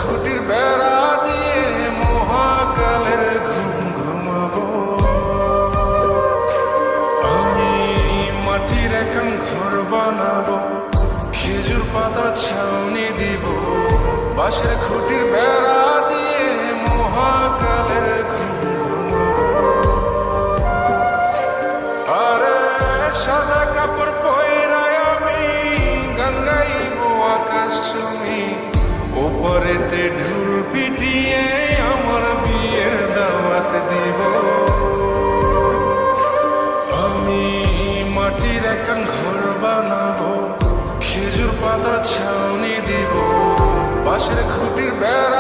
খুঁটির বেড়া দিয়ে মহাকালের ঘুম ঘুমাবো। আমি মাটির একান ঘর বানাবো, খেজুর পাতার ছাউনি দিব, বাঁশের খুঁটির বেড়া দিয়ে মহাকালের ঘুম ঘুমাবো। আরে সাদা কাপড় পয়রায় আমি গান গাইব আকাশ চুমি, ওপরেতে ঢোল পিটিয়ে আমার বিয়ের দাওয়াত দিব। আমি মাটির একান ঘর বানাবো, খেজুর পাতার ছাউনি দিব, বাঁশের খুঁটির বেড়া